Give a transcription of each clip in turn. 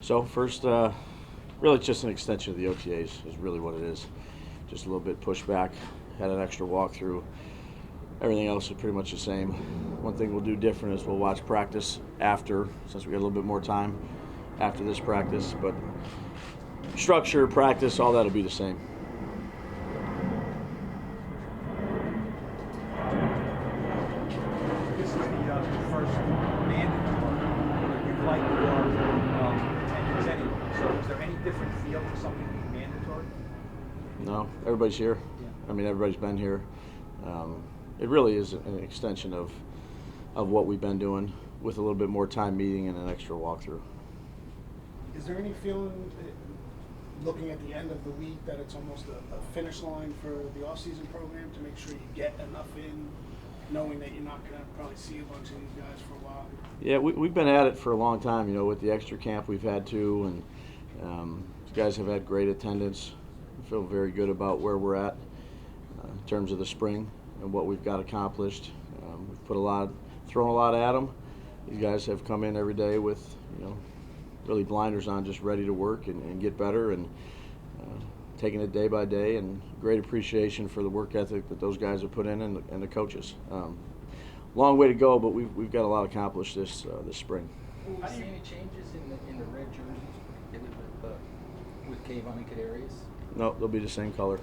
So first, really it's just an extension of the OTAs is really what it is. Just a little bit pushback, had an extra walkthrough. Everything else is pretty much the same. One thing we'll do different is we'll watch practice after, since we got a little bit more time after this practice, but structure, practice, all that'll be the same. This is the first mandatory. You've liked your 10 years anyway. So is there any different feel for something being mandatory? No, everybody's here. Yeah. I mean, everybody's been here. It really is an extension of what we've been doing with a little bit more time meeting and an extra walkthrough. Is there any feeling, looking at the end of the week, that it's almost a finish line for the off-season program to make sure you get enough in, knowing that you're not going to probably see a bunch of these guys for a while? Yeah, we've been at it for a long time, you know, with the extra camp we've had too, and the guys have had great attendance. I feel very good about where we're at in terms of the spring and what we've got accomplished. We've thrown a lot at them. These guys have come in every day with, you know, really blinders on, just ready to work and get better, and taking it day by day, and great appreciation for the work ethic that those guys have put in and the coaches. Long way to go, but we've got a lot accomplished this spring. Will we see any changes in the red jerseys with Kayvon and Kadarius? No, they'll be the same color.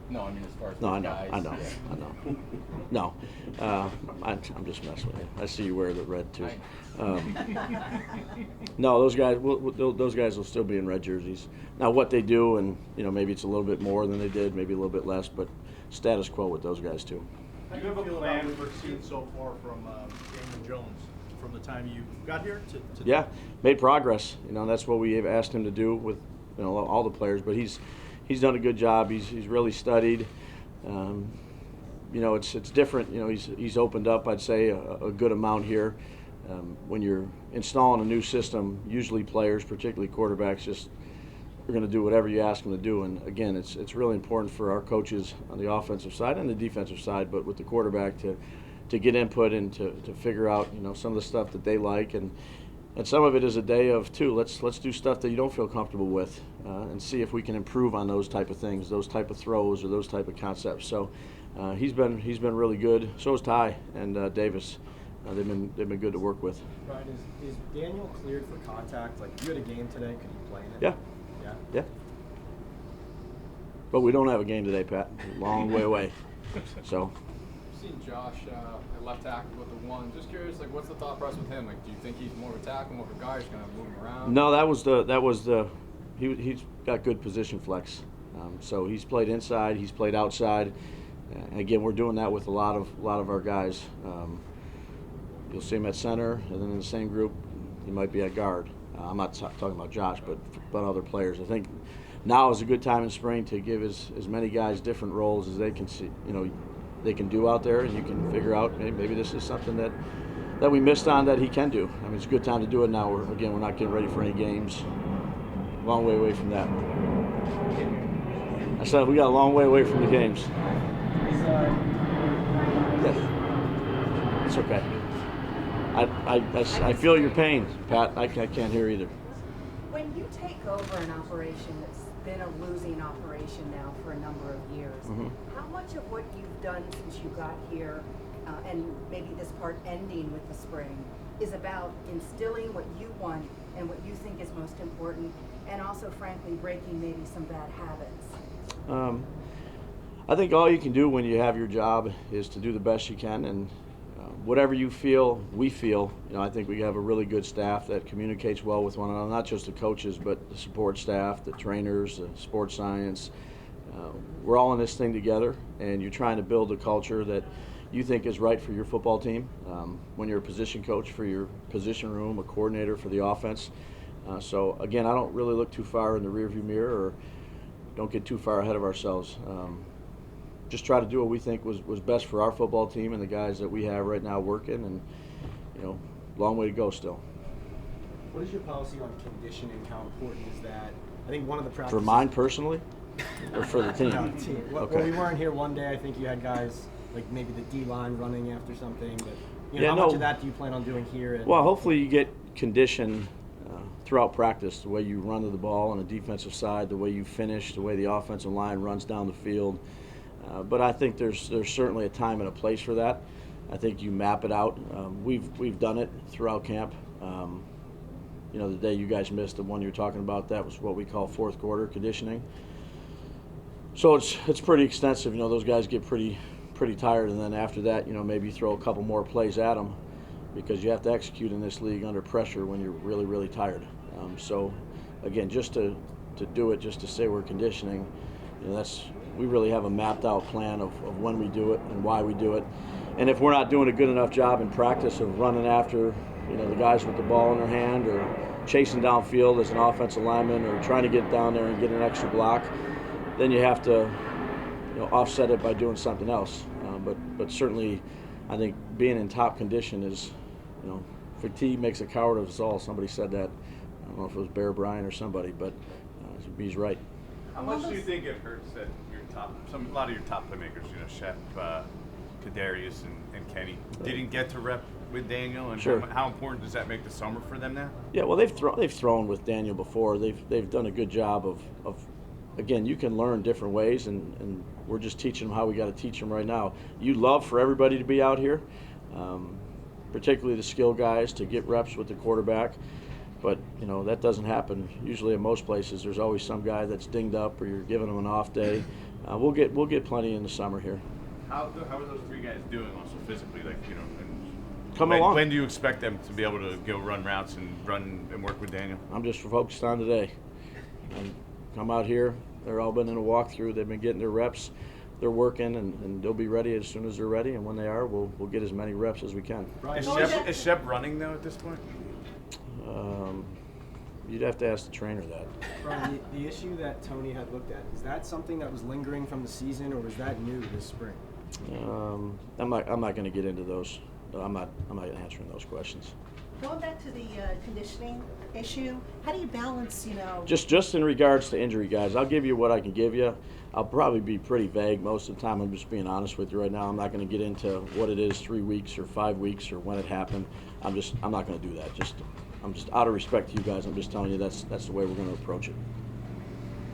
No, I mean as far as No, the I know, guys. I know, Yeah. I know. No, I'm just messing with you. I see you wear the red too. No, those guys will still be in red jerseys. Now, what they do, and you know, maybe it's a little bit more than they did, maybe a little bit less, but status quo with those guys too. Do you have a plan for seeing so far from Daniel Jones from the time you got here to Yeah, made progress. You know, that's what we have asked him to do with, you know, all the players. But he's done a good job. He's really studied. You know, it's different. You know, he's opened up, I'd say, a good amount here. When you're installing a new system, usually players, particularly quarterbacks, just are going to do whatever you ask them to do. And again, it's really important for our coaches on the offensive side and the defensive side, but with the quarterback to get input and to figure out, you know, some of the stuff that they like, and some of it is a day of too. Let's do stuff that you don't feel comfortable with, and see if we can improve on those type of things, those type of throws or those type of concepts. So he's been really good. So is Ty and Davis. They've been good to work with. Brian, is Daniel cleared for contact? Like, if you had a game today, could he play in it? Yeah. Yeah. Yeah. But we don't have a game today, Pat. Long way away. So. I've seen Josh at left tackle with the one. Just curious, like, what's the thought process with him? Like, do you think he's more of a tackle, more of a guy who's going to move him around? No, he's got good position flex. So he's played inside, he's played outside. And again, we're doing that with a lot of our guys. You'll see him at center, and then in the same group, he might be at guard. I'm not talking about Josh, but other players. I think now is a good time in spring to give as many guys different roles as they can see. You know, they can do out there, and you can figure out maybe this is something that we missed on that he can do. I mean, it's a good time to do it now. We're not getting ready for any games. Long way away from that. I said we got a long way away from the games. It's okay. I feel your pain, Pat. I can't hear either. When you take over an operation that's been a losing operation now for a number of years, how much of what you've done since you got here, and maybe this part ending with the spring, is about instilling what you want and what you think is most important, and also, frankly, breaking maybe some bad habits? I think all you can do when you have your job is to do the best you can, and whatever you feel, we feel. You know, I think we have a really good staff that communicates well with one another, not just the coaches, but the support staff, the trainers, the sports science. We're all in this thing together, and you're trying to build a culture that you think is right for your football team. When you're a position coach for your position room, a coordinator for the offense. So again, I don't really look too far in the rearview mirror, or don't get too far ahead of ourselves. Just try to do what we think was best for our football team and the guys that we have right now working, and you know, long way to go still. What is your policy on conditioning? How important is that? I think one of the practices. For mine personally, or for the team? No, team. Okay. When we weren't here one day, I think you had guys like maybe the D line running after something. But, you know, Yeah, how no. much of that do you plan on doing here? Well, hopefully you get condition throughout practice, the way you run to the ball on the defensive side, the way you finish, the way the offensive line runs down the field. But I think there's certainly a time and a place for that. I think you map it out. We've done it throughout camp. You know, the day you guys missed, the one you're talking about, that was what we call fourth quarter conditioning. So it's pretty extensive. You know, those guys get pretty tired, and then after that, you know, maybe you throw a couple more plays at them, because you have to execute in this league under pressure when you're really tired. So again, just to do it, just to say we're conditioning, you know, we really have a mapped out plan of when we do it and why we do it. And if we're not doing a good enough job in practice of running after, you know, the guys with the ball in their hand, or chasing downfield as an offensive lineman, or trying to get down there and get an extra block, then you have to, you know, offset it by doing something else. But certainly, I think being in top condition is, you know, fatigue makes a coward of us all. Somebody said that. I don't know if it was Bear Bryant or somebody, but he's right. How much do you think it hurts that a lot of your top playmakers, you know, Shep, Kadarius, and Kenny, didn't get to rep with Daniel, and Sure. how important does that make the summer for them now? Yeah, well, they've thrown with Daniel before. They've done a good job of again, you can learn different ways, and we're just teaching them how we got to teach them right now. You love for everybody to be out here, particularly the skill guys, to get reps with the quarterback. But, you know, that doesn't happen usually at most places. There's always some guy that's dinged up, or you're giving them an off day. We'll get plenty in the summer here. How are those three guys doing also physically? Like, you know, and Coming along. When do you expect them to be able to go run routes and run and work with Daniel? I'm just focused on today. And come out here. They're all been in a walkthrough. They've been getting their reps. They're working, and they'll be ready as soon as they're ready. And when they are, we'll get as many reps as we can. Is Shep running though at this point? You'd have to ask the trainer that. Brian, the issue that Tony had looked at, is that something that was lingering from the season, or was that new this spring? I'm not going to get into those. I'm not answering those questions. Going back to the conditioning issue, how do you balance, you know? Just in regards to injury, guys, I'll give you what I can give you. I'll probably be pretty vague most of the time. I'm just being honest with you right now. I'm not going to get into what it is 3 weeks or 5 weeks or when it happened. I'm not going to do that. I'm just out of respect to you guys. I'm just telling you that's the way we're going to approach it.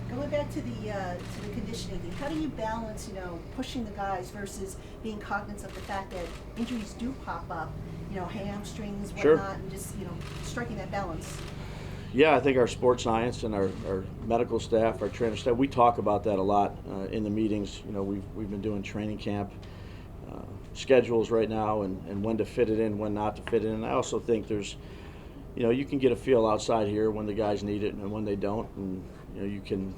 Going back to the conditioning thing, how do you balance, you know, pushing the guys versus being cognizant of the fact that injuries do pop up, you know, hamstrings, whatnot, Sure. and just, you know, striking that balance? Yeah, I think our sports science and our medical staff, our trainer staff, we talk about that a lot in the meetings. You know, we've been doing training camp schedules right now, and when to fit it in, when not to fit it in. And I also think there's, you know, you can get a feel outside here when the guys need it and when they don't, and you know,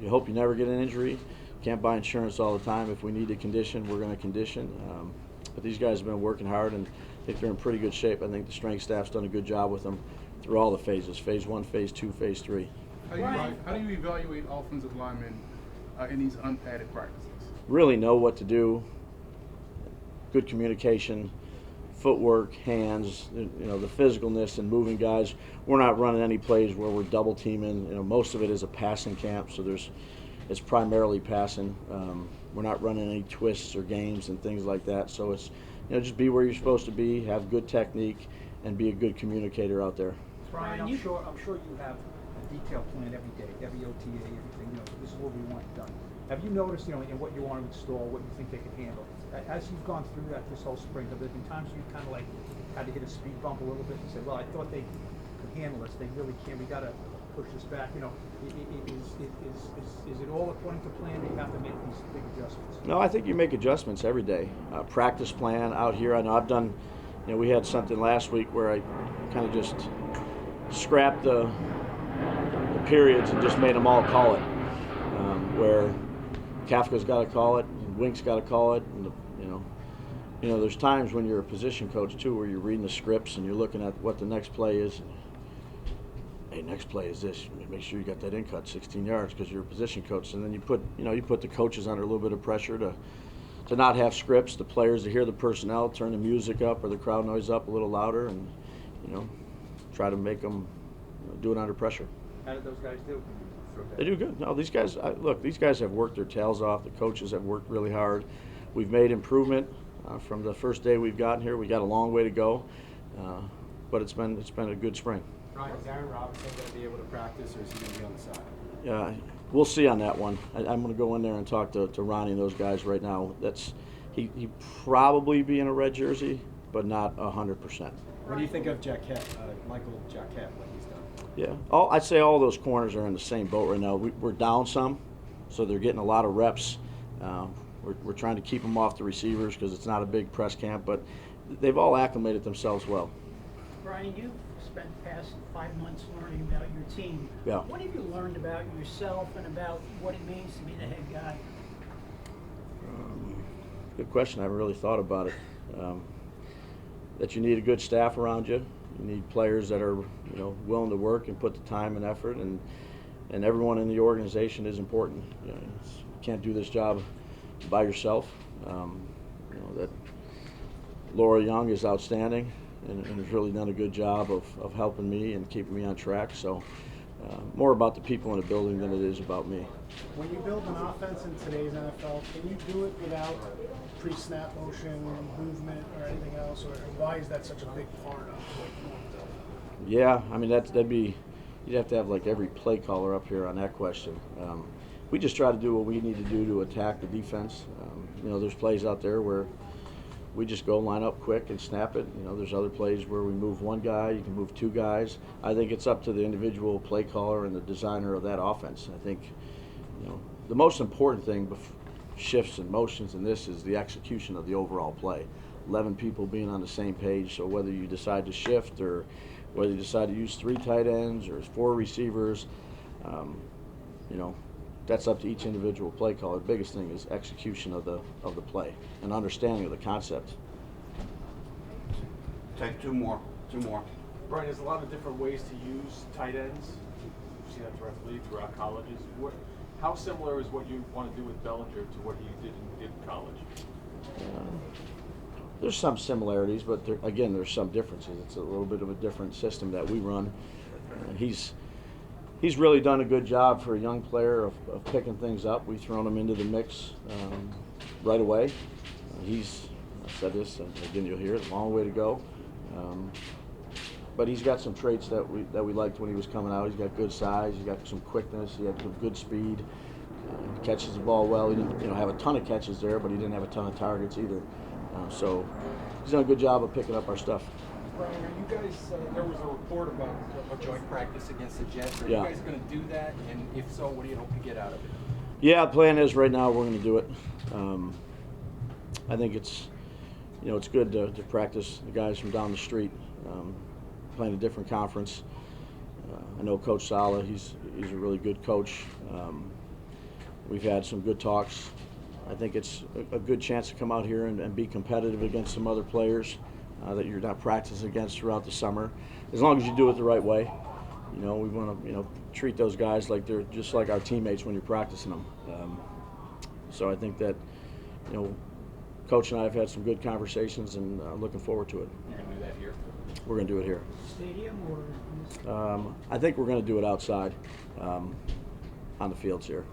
you hope you never get an injury. Can't buy insurance all the time. If we need to condition, we're going to condition. But these guys have been working hard, and I think they're in pretty good shape. I think the strength staff's done a good job with them through all the phases: phase 1, phase 2, phase 3. How do you evaluate offensive linemen in these unpadded practices? Really know what to do. Good communication, footwork, hands, you know, the physicalness and moving guys. We're not running any plays where we're double teaming. You know, most of it is a passing camp, so it's primarily passing. We're not running any twists or games and things like that. So it's, you know, just be where you're supposed to be, have good technique, and be a good communicator out there. Brian, I'm sure you have a detailed plan every day, every OTA, everything. You know, this is what we want done. Have you noticed, you know, in what you want to install, what you think they can handle? As you've gone through that this whole spring, have there been times you kind of like had to hit a speed bump a little bit and say, well, I thought they could handle this, they really can't, we got to push this back? You know, is it all according to plan, or you have to make these big adjustments? No, I think you make adjustments every day. Practice plan out here. I know I've done, you know, we had something last week where I kind of just scrapped the periods and just made them all call it. Where Kafka's got to call it, and Wink's got to call it, and you know, there's times when you're a position coach too, where you're reading the scripts and you're looking at what the next play is. Hey, next play is this. Make sure you got that in cut 16 yards because you're a position coach, and then you put the coaches under a little bit of pressure to not have scripts, the players to hear the personnel, turn the music up or the crowd noise up a little louder, and you know, try to make them do it under pressure. How did those guys do? They do good. No, these guys, look, these guys have worked their tails off. The coaches have worked really hard. We've made improvement from the first day we've gotten here. We got a long way to go, but it's been a good spring. Brian, is Aaron Robinson going to be able to practice, or is he going to be on the side? Yeah, we'll see on that one. I'm going to go in there and talk to Ronnie and those guys right now. He probably be in a red jersey, but not 100%. What do you think of Jacquet, Michael Jacquet, what he's done? Yeah, I'd say all those corners are in the same boat right now. We're down some, so they're getting a lot of reps. We're trying to keep them off the receivers because it's not a big press camp, but they've all acclimated themselves well. Brian, you've spent the past 5 months learning about your team. Yeah. What have you learned about yourself and about what it means to be the head guy? Good question. I haven't really thought about it. That you need a good staff around you. You need players that are, willing to work and put the time and effort, and everyone in the organization is important. You can't do this job by yourself. That Laura Young is outstanding and has really done a good job of helping me and keeping me on track. So more about the people in the building than it is about me. When you build an offense in today's NFL, can you do it without pre-snap motion, movement, or anything else? Or why is that such a big part of what you want to do? Yeah, I mean that'd be, you'd have to have like every play caller up here on that question. We just try to do what we need to do to attack the defense. There's plays out there where we just go line up quick and snap it. There's other plays where we move one guy, you can move two guys. I think it's up to the individual play caller and the designer of that offense. I think, the most important thing shifts and motions in this is the execution of the overall play. 11 people being on the same page, so whether you decide to shift or whether you decide to use 3 tight ends or 4 receivers, that's up to each individual play caller. The biggest thing is execution of the play and understanding of the concept. Take two more. Brian, there's a lot of different ways to use tight ends. We've seen that throughout the league, throughout colleges. How similar is what you want to do with Bellinger to what he did in college? There's some similarities, but there's some differences. It's a little bit of a different system that we run. He's really done a good job for a young player of picking things up. We've thrown him into the mix right away. I said this, and again you'll hear it, a long way to go. But he's got some traits that we liked when he was coming out. He's got good size, he's got some quickness, he had some good speed. He catches the ball well. He didn't have a ton of catches there, but he didn't have a ton of targets either. So he's done a good job of picking up our stuff. Brian, are you guys, there was a report about a joint practice against the Jets. Are you guys going to do that? And if so, what do you hope to get out of it? Yeah, the plan is right now we're going to do it. I think it's good to practice the guys from down the street, playing a different conference. I know Coach Sala, he's a really good coach. We've had some good talks. I think it's a good chance to come out here and be competitive against some other players that you're not practicing against throughout the summer. As long as you do it the right way. We want to treat those guys like they're just like our teammates when you're practicing them. So I think that Coach and I have had some good conversations and looking forward to it. You're going to do that here? We're going to do it here. Stadium or? I think we're going to do it outside on the fields here.